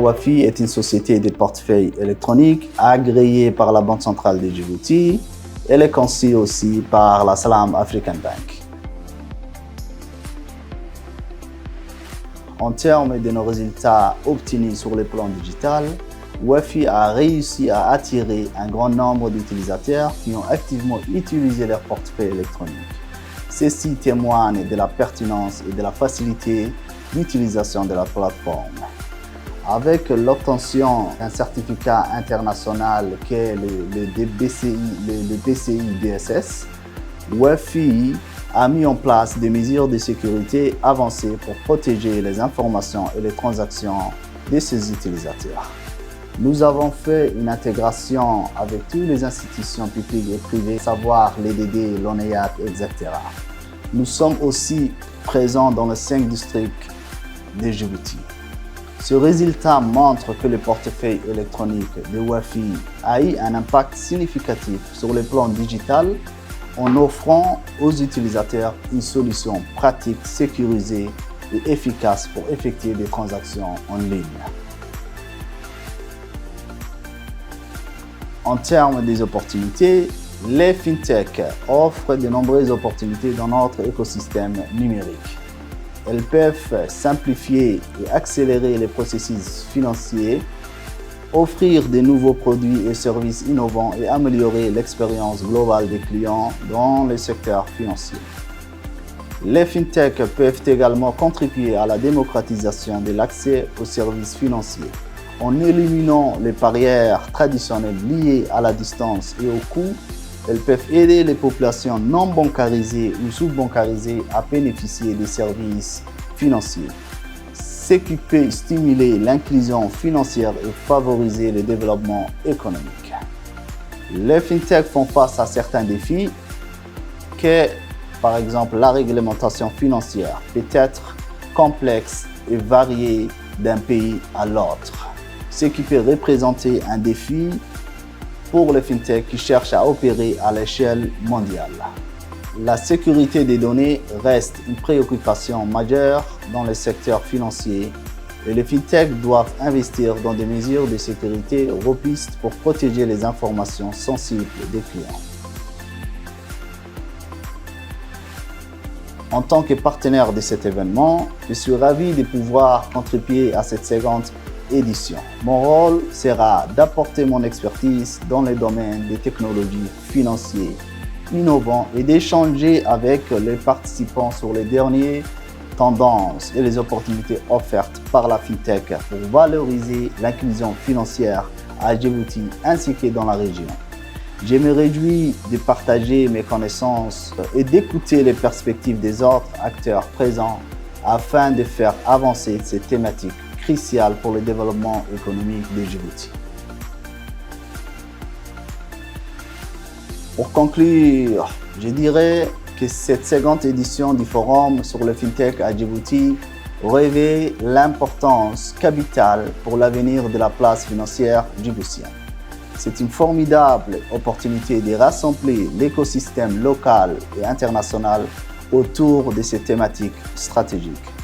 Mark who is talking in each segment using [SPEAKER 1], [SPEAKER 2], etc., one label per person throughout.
[SPEAKER 1] Wafi est une société de portefeuille électronique agréée par la Banque centrale de Djibouti. Elle est conçue aussi par la Salam African Bank. En termes de nos résultats obtenus sur le plan digital, Wafi a réussi à attirer un grand nombre d'utilisateurs qui ont activement utilisé leur portefeuille électronique. Ceci témoigne de la pertinence et de la facilité d'utilisation de la plateforme. Avec l'obtention d'un certificat international qu'est le BCI DSS, Wafi a mis en place des mesures de sécurité avancées pour protéger les informations et les transactions de ses utilisateurs. Nous avons fait une intégration avec toutes les institutions publiques et privées, à savoir l'EDD, l'ONEAT, etc. Nous sommes aussi présents dans les 5 districts de Djibouti. Ce résultat montre que le portefeuille électronique de Wafi a eu un impact significatif sur le plan digital en offrant aux utilisateurs une solution pratique, sécurisée et efficace pour effectuer des transactions en ligne. En termes des opportunités, les fintech offrent de nombreuses opportunités dans notre écosystème numérique. Elles peuvent simplifier et accélérer les processus financiers, offrir de nouveaux produits et services innovants et améliorer l'expérience globale des clients dans le secteur financier. Les fintech peuvent également contribuer à la démocratisation de l'accès aux services financiers. En éliminant les barrières traditionnelles liées à la distance et au coût, elles peuvent aider les populations non bancarisées ou sous-bancarisées à bénéficier des services financiers, ce qui peut stimuler l'inclusion financière et favoriser le développement économique. Les fintech font face à certains défis que, par exemple, la réglementation financière peut être complexe et varier d'un pays à l'autre, ce qui peut représenter un défi pour les fintech qui cherchent à opérer à l'échelle mondiale. La sécurité des données reste une préoccupation majeure dans le secteur financier et les fintech doivent investir dans des mesures de sécurité robustes pour protéger les informations sensibles des clients. En tant que partenaire de cet événement, je suis ravi de pouvoir contribuer à cette seconde édition. Mon rôle sera d'apporter mon expertise dans les domaines des technologies financières innovants et d'échanger avec les participants sur les dernières tendances et les opportunités offertes par la FinTech pour valoriser l'inclusion financière à Djibouti ainsi que dans la région. Je me réjouis de partager mes connaissances et d'écouter les perspectives des autres acteurs présents afin de faire avancer cette thématique cruciale pour le développement économique de Djibouti. Pour conclure, je dirais que cette seconde édition du Forum sur le FinTech à Djibouti revêt l'importance capitale pour l'avenir de la place financière djiboutienne. C'est une formidable opportunité de rassembler l'écosystème local et international autour de ces thématiques stratégiques.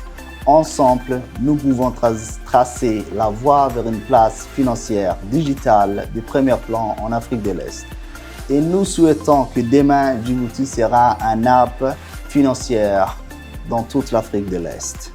[SPEAKER 1] Ensemble, nous pouvons tracer la voie vers une place financière digitale de premier plan en Afrique de l'Est. Et nous souhaitons que demain, Djibouti sera un hub financier dans toute l'Afrique de l'Est.